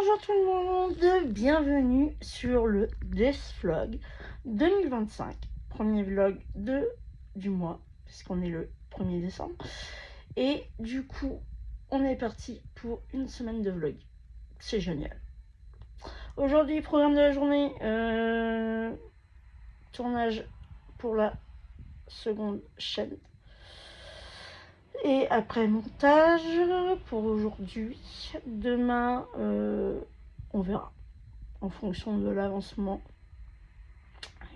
Bonjour tout le monde, bienvenue sur le Death Vlog 2025, premier vlog du mois, puisqu'on est le 1er décembre. Et du coup, on est parti pour une semaine de vlog. C'est génial. Aujourd'hui, programme de la journée, tournage pour la seconde chaîne. Et après montage pour aujourd'hui. Demain, on verra en fonction de l'avancement.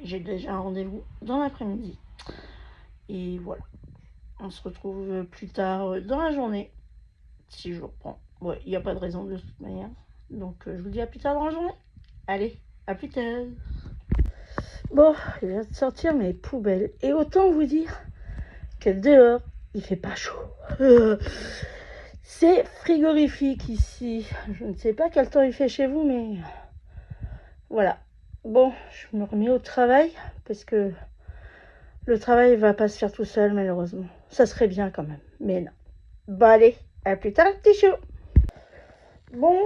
J'ai déjà un rendez-vous dans l'après-midi. Et voilà. On se retrouve plus tard dans la journée. Si je reprends. Ouais, il n'y a pas de raison de toute manière. Donc je vous dis à plus tard dans la journée. Allez, à plus tard. Bon, je viens de sortir mes poubelles. Et autant vous dire que dehors, il fait pas chaud. C'est frigorifique ici. Je ne sais pas quel temps il fait chez vous, mais voilà. Bon, je me remets au travail parce que le travail va pas se faire tout seul, malheureusement. Ça serait bien quand même, mais non. Bon, allez, à plus tard, petit chou. Bon,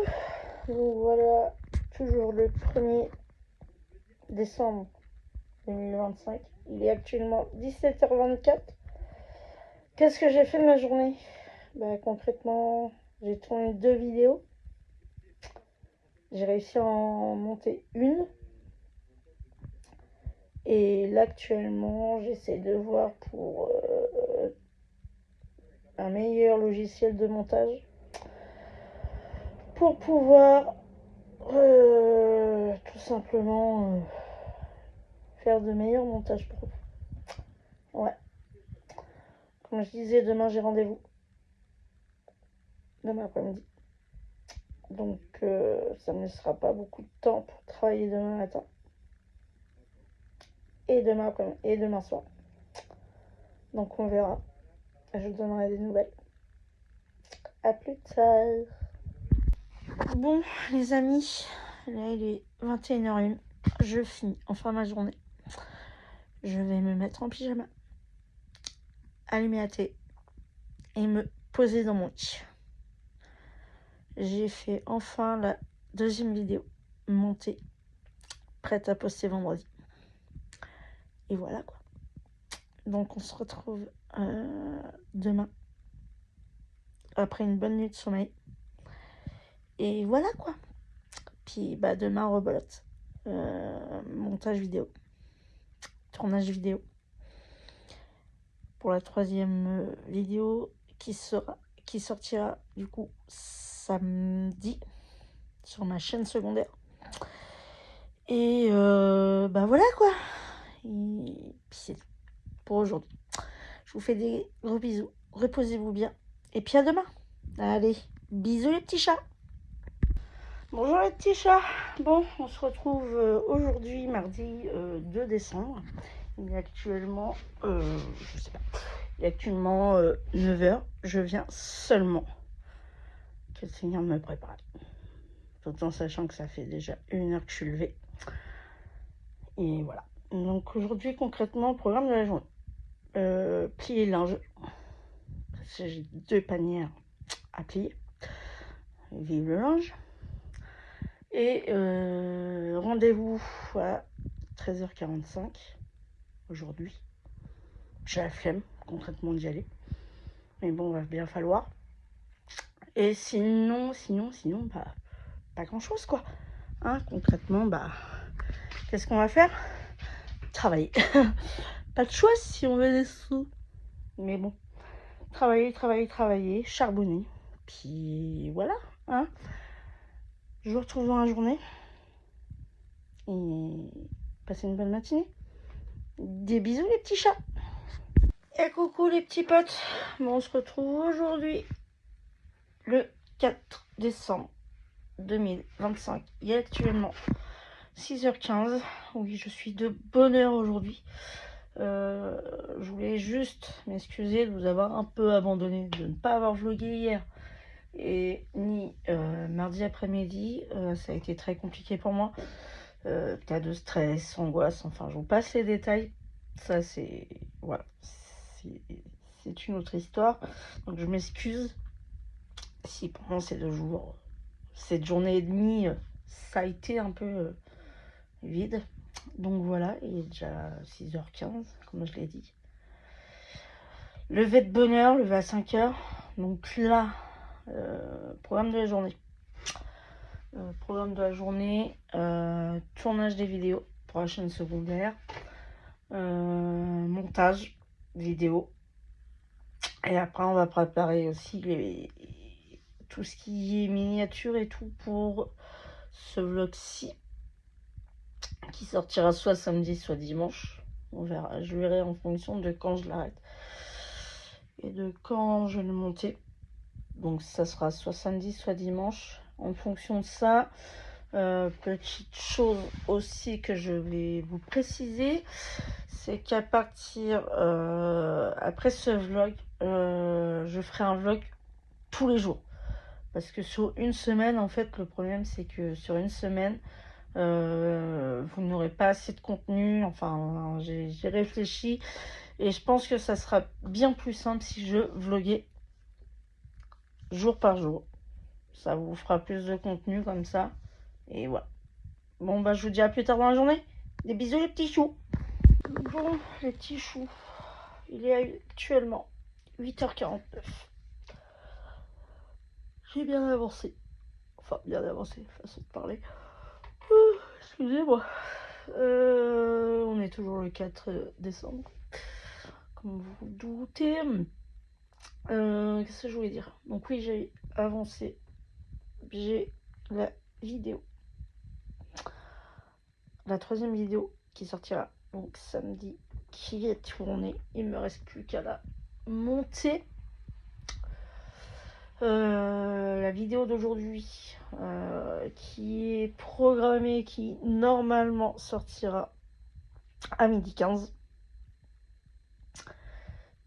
nous voilà toujours le 1er décembre 2025. Il est actuellement 17h24. Qu'est-ce que j'ai fait de ma journée? Concrètement, j'ai tourné 2 vidéos. J'ai réussi à en monter une. Et là, actuellement, j'essaie de voir pour un meilleur logiciel de montage. Pour pouvoir tout simplement faire de meilleurs montages pro. Ouais. Comme je disais, demain, j'ai rendez-vous. Demain après-midi. Donc, ça ne me laissera pas beaucoup de temps pour travailler demain matin. Et demain après-midi. Et demain soir. Donc, on verra. Je vous donnerai des nouvelles. À plus tard. Bon, les amis. Là, il est 21h01. Je finis enfin ma journée. Je vais me mettre en pyjama. Allumer la télé. Et me poser dans mon lit. J'ai fait enfin la 2e vidéo montée, prête à poster vendredi. Et voilà quoi. Donc on se retrouve demain après une bonne nuit de sommeil. Et voilà quoi. Puis demain rebolote. Montage vidéo. Tournage vidéo. Pour la 3e vidéo qui sortira du coup samedi sur ma chaîne secondaire. Et voilà quoi. Et puis c'est tout pour aujourd'hui. Je vous fais des gros bisous. Reposez-vous bien. Et puis à demain. Allez, bisous les petits chats. Bonjour les petits chats. Bon, on se retrouve aujourd'hui, mardi 2 décembre. Il est actuellement, je sais pas, il est actuellement 9h. Je viens seulement que le Seigneur me prépare. Tout en sachant que ça fait déjà 1 heure que je suis levée. Et voilà. Donc aujourd'hui, concrètement, programme de la journée. Plier le linge. J'ai 2 panières à plier. Vive le linge. Et rendez-vous à 13h45 aujourd'hui. J'ai la flemme concrètement d'y aller. Mais bon, va bien falloir. Et sinon, pas grand chose quoi. Hein, concrètement, qu'est-ce qu'on va faire? Travailler. Pas de choix si on veut des sous. Mais bon, travailler, charbonner. Puis voilà, hein. Je vous retrouve dans la journée. Et passez une bonne matinée. Des bisous les petits chats. Et coucou les petits potes. Bon, on se retrouve aujourd'hui le 4 décembre 2025. Il est actuellement 6h15. Oui, je suis de bonne heure aujourd'hui. Je voulais juste m'excuser de vous avoir un peu abandonné, de ne pas avoir vlogué hier et ni mardi après-midi. Ça a été très compliqué pour moi. Cas de stress, angoisse, enfin je vous passe les détails. Ça c'est voilà, c'est une autre histoire. Donc je m'excuse si pendant ces 2 jours cette journée et demie, ça a été un peu vide. Donc voilà, il est déjà 6h15, comme je l'ai dit. Levé de bonne heure, levé à 5h. Donc là, programme de la journée. Tournage des vidéos pour la chaîne secondaire. Montage vidéo. Et après, on va préparer aussi tout ce qui est miniature et tout pour ce vlog-ci, qui sortira soit samedi, soit dimanche. On verra, je verrai en fonction de quand je l'arrête et de quand je vais le monter. Donc ça sera soit samedi, soit dimanche. En fonction de ça, petite chose aussi que je vais vous préciser, c'est qu'à partir après ce vlog, je ferai un vlog tous les jours. Parce que sur une semaine, en fait, le problème c'est que sur une semaine, vous n'aurez pas assez de contenu. Enfin, j'ai réfléchi et je pense que ça sera bien plus simple si je vloguais jour par jour. Ça vous fera plus de contenu comme ça. Et voilà. Bon, bah, je vous dis à plus tard dans la journée. Des bisous, les petits choux. Bon, les petits choux. Il est actuellement 8h49. J'ai bien avancé. Enfin, bien avancé, façon de parler. Excusez-moi. On est toujours le 4 décembre. Comme vous vous doutez. Qu'est-ce que je voulais dire? Donc oui, j'ai avancé. J'ai la vidéo. La 3e vidéo qui sortira donc samedi, qui est tournée. Il me reste plus qu'à la monter. La vidéo d'aujourd'hui qui est programmée, qui normalement sortira à 12h15.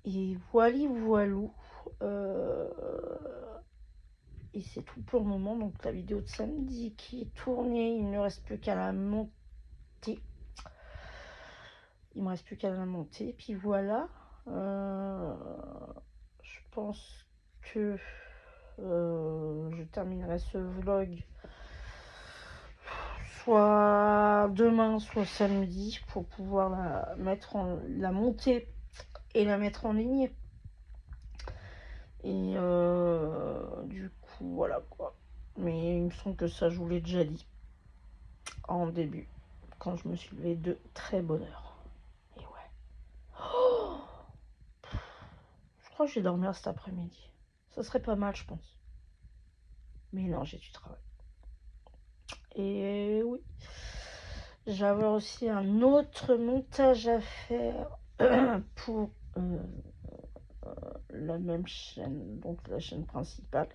Et voilou. Et c'est tout pour le moment. Donc la vidéo de samedi qui est tournée, il ne reste plus qu'à la monter. Il me reste plus qu'à la monter. Et puis voilà. Je pense que je terminerai ce vlog soit demain, soit samedi pour pouvoir la monter et la mettre en ligne. Et du coup, voilà quoi. Mais il me semble que ça, je vous l'ai déjà dit en début, quand je me suis levée de très bonne heure. Et ouais. Oh, je crois que je vais dormir cet après-midi. Ça serait pas mal, je pense. Mais non, j'ai du travail. Et oui. J'avais aussi un autre montage à faire pour la même chaîne, donc la chaîne principale.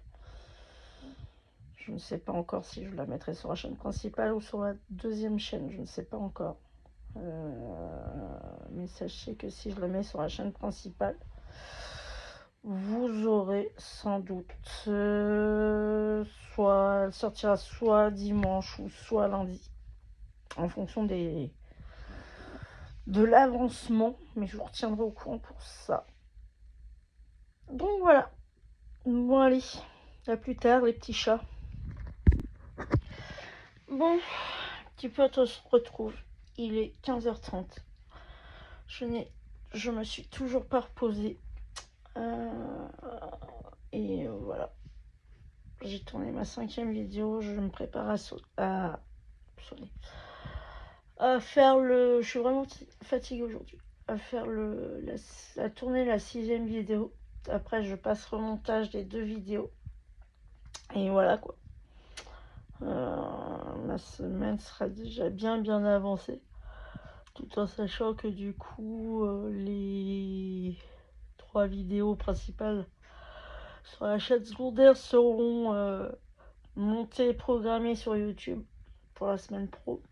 Je ne sais pas encore si je la mettrai sur la chaîne principale ou sur la 2e chaîne, je ne sais pas encore. Mais sachez que si je la mets sur la chaîne principale, vous aurez sans doute soit elle sortira soit dimanche ou soit lundi, en fonction de l'avancement, mais je vous retiendrai au courant pour ça. Donc voilà. Bon allez, à plus tard les petits chats. Bon, petit pote, on se retrouve. Il est 15h30. Je me suis toujours pas reposée. Et voilà. J'ai tourné ma 5e vidéo. Je me prépare à faire le... Je suis vraiment fatiguée aujourd'hui. À faire à tourner la 6e vidéo. Après, je passe au montage des 2 vidéos. Et voilà quoi. Ma semaine sera déjà bien avancée. Tout en sachant que du coup, les 3 vidéos principales sur la chaîne secondaire seront montées et programmées sur YouTube pour la semaine pro.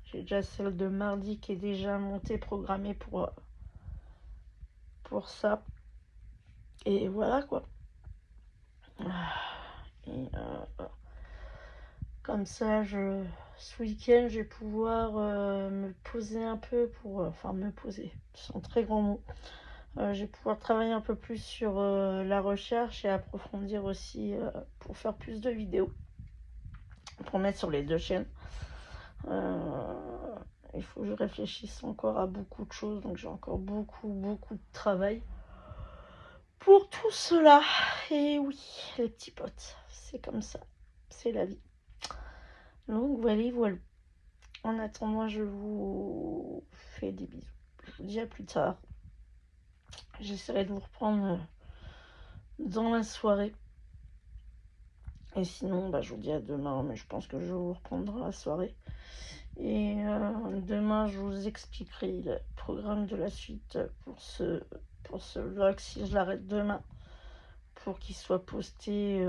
J'ai déjà celle de mardi qui est déjà montée, programmée pour ça. Et voilà quoi. Et comme ça, ce week-end, je vais pouvoir me poser un peu enfin, me poser, c'est un très grand mot. Je vais pouvoir travailler un peu plus sur la recherche et approfondir aussi pour faire plus de vidéos. pour mettre sur les 2 chaînes. Il faut que je réfléchisse encore à beaucoup de choses, donc j'ai encore beaucoup de travail pour tout cela. Et oui, les petits potes, c'est comme ça, c'est la vie. Donc voilà. En attendant, je vous fais des bisous. Je vous dis à plus tard. J'essaierai de vous reprendre dans la soirée. Et sinon, je vous dis à demain, mais je pense que je vais vous reprendre dans la soirée. Et demain, je vous expliquerai le programme de la suite pour ce vlog, si je l'arrête demain, pour qu'il soit posté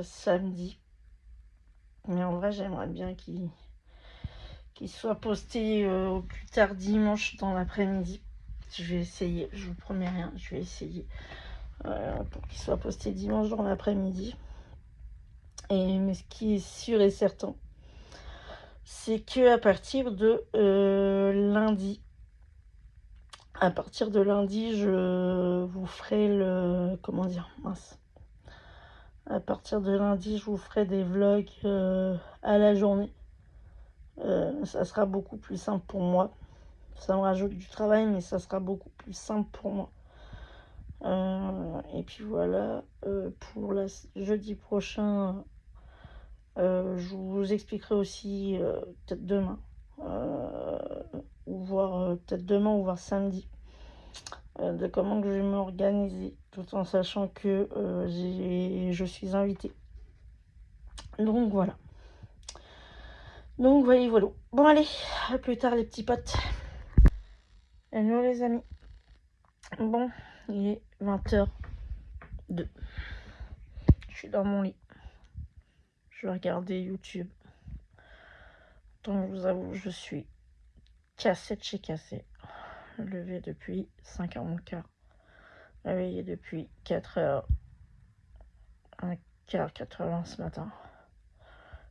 samedi. Mais en vrai, j'aimerais bien qu'il soit posté au plus tard dimanche dans l'après-midi. Je vais essayer, je vous promets rien, je vais essayer pour qu'il soit posté dimanche dans l'après-midi. Mais ce qui est sûr et certain, c'est que à partir de lundi, je vous ferai à partir de lundi, je vous ferai des vlogs à la journée. Ça sera beaucoup plus simple pour moi. Ça me rajoute du travail, mais ça sera beaucoup plus simple pour moi. Et puis voilà, pour jeudi prochain, je vous expliquerai aussi peut-être demain, ou peut-être demain ou voir samedi, de comment que je vais m'organiser, tout en sachant que je suis invitée. Donc voilà. Voilà. Bon allez, à plus tard les petits potes. Et nous les amis. Bon, il est 20h02. Je suis dans mon lit. Je vais regarder YouTube. Donc je vous avoue, je suis cassée de chez cassée. Levé depuis 5h moins quart. Réveillé depuis 4h. 1h, 4h20 ce matin.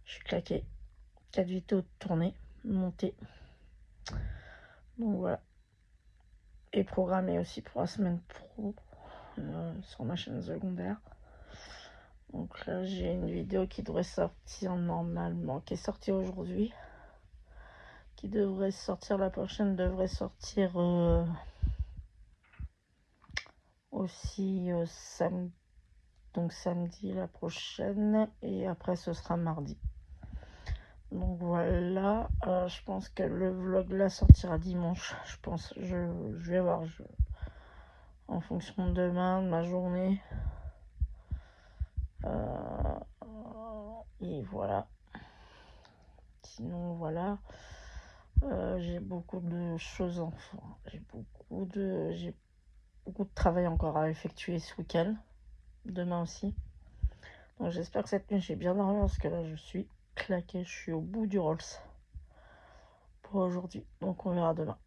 Je suis claquée. 4 vidéos tournées, montées. Donc voilà. Et programmé aussi pour la semaine pro sur ma chaîne secondaire. Donc là, j'ai une vidéo qui devrait sortir normalement, qui est sortie aujourd'hui. Qui devrait sortir, la prochaine devrait sortir aussi samedi. Donc samedi la prochaine. Et après, ce sera mardi. Donc voilà, je pense que le vlog là sortira dimanche. Je pense, je vais voir, en fonction de demain, de ma journée. Et voilà. Sinon voilà, j'ai beaucoup de choses j'ai beaucoup de travail encore à effectuer ce week-end. Demain aussi. Donc j'espère que cette nuit j'ai bien dormi, parce que là je suis claquée, je suis au bout du Rolls pour aujourd'hui. Donc on verra demain.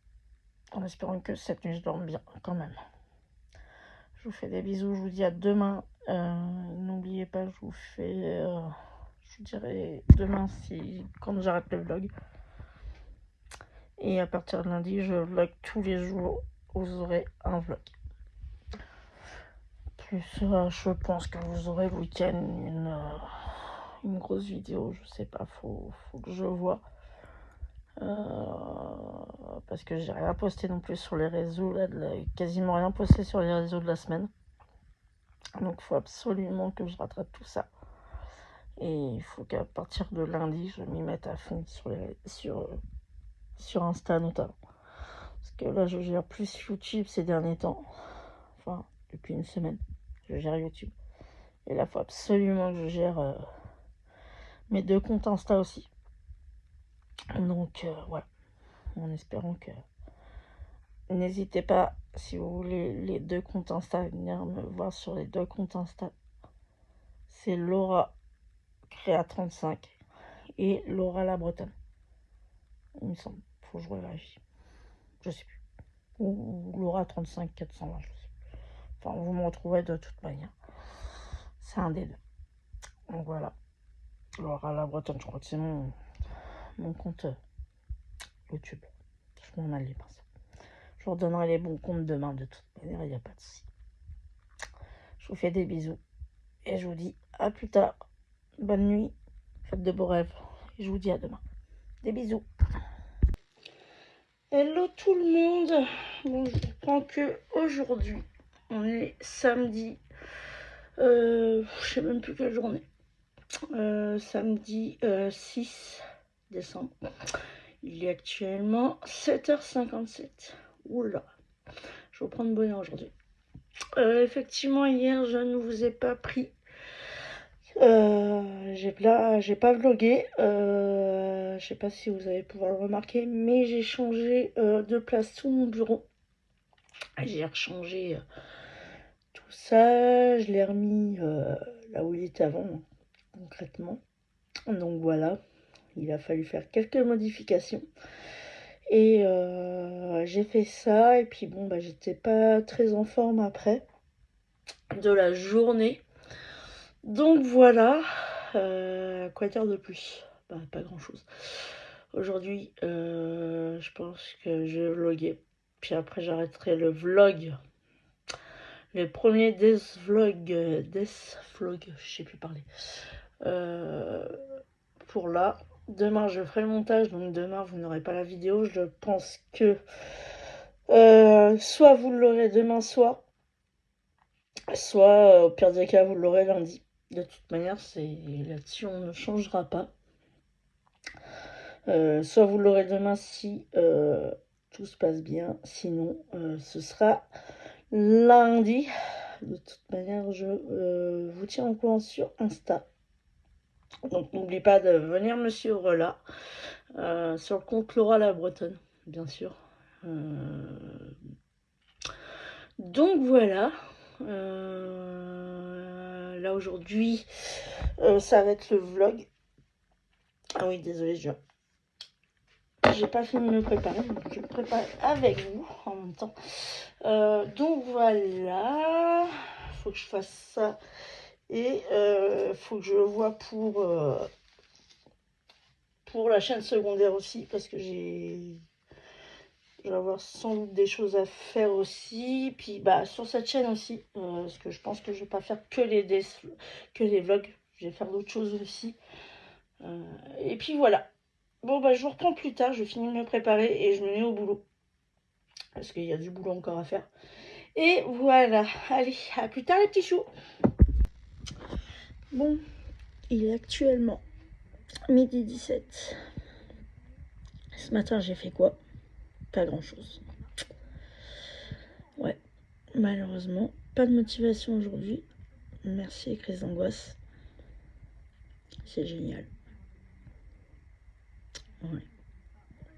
En espérant que cette nuit je dorme bien quand même. Je vous fais des bisous, je vous dis à demain. N'oubliez pas, je vous dirai demain quand j'arrête le vlog. Et à partir de lundi, je vlog tous les jours. Vous aurez un vlog. Plus je pense que vous aurez le week-end une grosse vidéo. Je sais pas, faut que je vois. Parce que j'ai rien posté non plus sur les réseaux. Quasiment rien posté sur les réseaux de la semaine. Donc il faut absolument que je rattrape tout ça. Et il faut qu'à partir de lundi, je m'y mette à fond sur Insta notamment. Parce que là, je gère plus YouTube ces derniers temps. Enfin, depuis une semaine, je gère YouTube. Et là, il faut absolument que je gère mes 2 comptes Insta aussi. Donc, voilà. En espérant que... N'hésitez pas, si vous voulez les 2 comptes Insta, à venir me voir sur les 2 comptes Insta. C'est Laura Créa 35 et Laura la Bretonne. Il me semble. Faut que je revérifie. Je sais plus. Ou Laura 35 420, je sais plus. Enfin, vous me retrouverez de toute manière. C'est un des 2. Donc voilà. Laura la Bretonne, je crois que c'est mon compte YouTube. Je m'en mal les pinceaux. Je vous redonnerai les bons comptes demain de toute manière, il n'y a pas de souci. Je vous fais des bisous. Et je vous dis à plus tard. Bonne nuit. Faites de beaux rêves. Et je vous dis à demain. Des bisous. Hello tout le monde. Bon, je comprends que aujourd'hui, on est samedi. Je sais même plus quelle journée. Samedi 6 décembre. Il est actuellement 7h57. Oula, je vais prendre bonheur aujourd'hui. Effectivement, hier, je ne vous ai pas pris. J'ai pas vlogué. Je sais pas si vous allez pouvoir le remarquer, mais j'ai changé de place sous mon bureau. J'ai rechangé tout ça. Je l'ai remis là où il était avant, concrètement. Donc voilà, il a fallu faire quelques modifications. Et j'ai fait ça. Et puis bon, bah, j'étais pas très en forme après de la journée. Donc voilà, quoi dire de plus? Bah, pas grand chose. Aujourd'hui, je pense que je vais vloguer. Puis après, j'arrêterai le vlog. Les premiers Death Vlog, je sais plus parler. Pour là. Demain, je ferai le montage. Donc demain, vous n'aurez pas la vidéo. Je pense que soit vous l'aurez demain soir, soit au pire des cas, vous l'aurez lundi. De toute manière, là-dessus, on ne changera pas. Soit vous l'aurez demain si tout se passe bien. Sinon, ce sera lundi. De toute manière, je vous tiens au courant sur Insta. Donc, n'oubliez pas de venir me suivre là. Sur le compte Laura la Bretonne, bien sûr. Donc, voilà. Là, aujourd'hui, ça va être le vlog. Ah oui, désolé, j'ai pas fini de me préparer, donc je me prépare avec vous en même temps. Donc voilà, faut que je fasse ça et faut que je vois pour la chaîne secondaire aussi, parce que je vais avoir sans doute des choses à faire aussi. Puis bah sur cette chaîne aussi, parce que je pense que je vais pas faire que les vlogs, je vais faire d'autres choses aussi. Et puis voilà. Bon bah je vous reprends plus tard, je finis de me préparer et je me mets au boulot. Parce qu'il y a du boulot encore à faire. Et voilà, allez, à plus tard les petits choux. Bon, il est actuellement 12h17. Ce matin j'ai fait quoi? Pas grand chose. Ouais, malheureusement, pas de motivation aujourd'hui. Merci les crises d'angoisse. C'est génial. Ouais.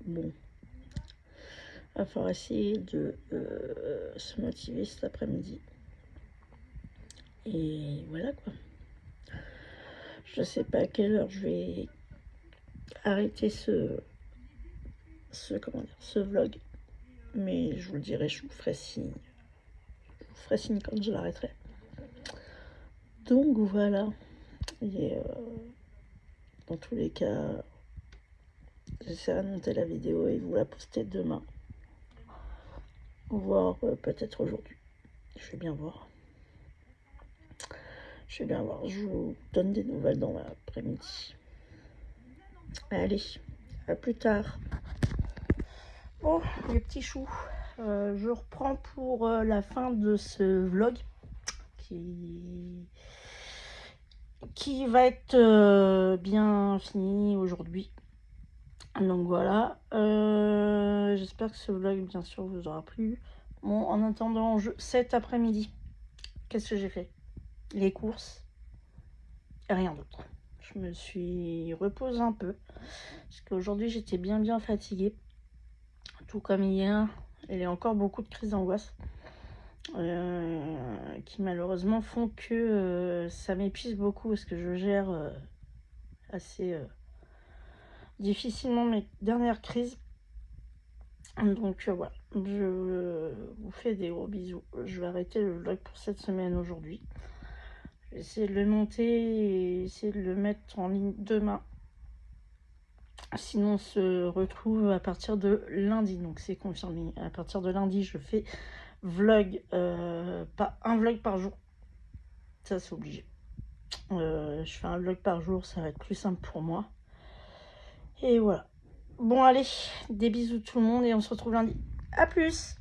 Bon. Va falloir essayer de se motiver cet après-midi. Et voilà quoi. Je sais pas à quelle heure je vais arrêter ce vlog. Mais je vous le dirai, je vous ferai signe. Je vous ferai signe quand je l'arrêterai. Donc voilà. Et dans tous les cas, j'essaierai de monter la vidéo et vous la poster demain. Voire peut-être aujourd'hui. Je vais bien voir. Je vous donne des nouvelles dans l'après-midi. Allez, à plus tard. Bon, les petits choux. Je reprends pour la fin de ce vlog qui va être bien fini aujourd'hui. Donc voilà, j'espère que ce vlog bien sûr vous aura plu. Bon, en attendant, cet après-midi, qu'est-ce que j'ai fait? Les courses et rien d'autre. Je me suis reposée un peu parce qu'aujourd'hui j'étais bien fatiguée, tout comme hier. Il y a encore beaucoup de crises d'angoisse qui malheureusement font que ça m'épuise beaucoup parce que je gère assez difficilement mes dernières crises. Donc voilà, je vous fais des gros bisous. Je vais arrêter le vlog pour cette semaine aujourd'hui. Je vais essayer de le monter et essayer de le mettre en ligne demain. Sinon on se retrouve à partir de lundi, donc c'est confirmé. À partir de lundi, je fais vlog, pas un vlog par jour. Ça c'est obligé. Je fais un vlog par jour, ça va être plus simple pour moi. Et voilà. Bon allez, des bisous tout le monde et on se retrouve lundi. À plus!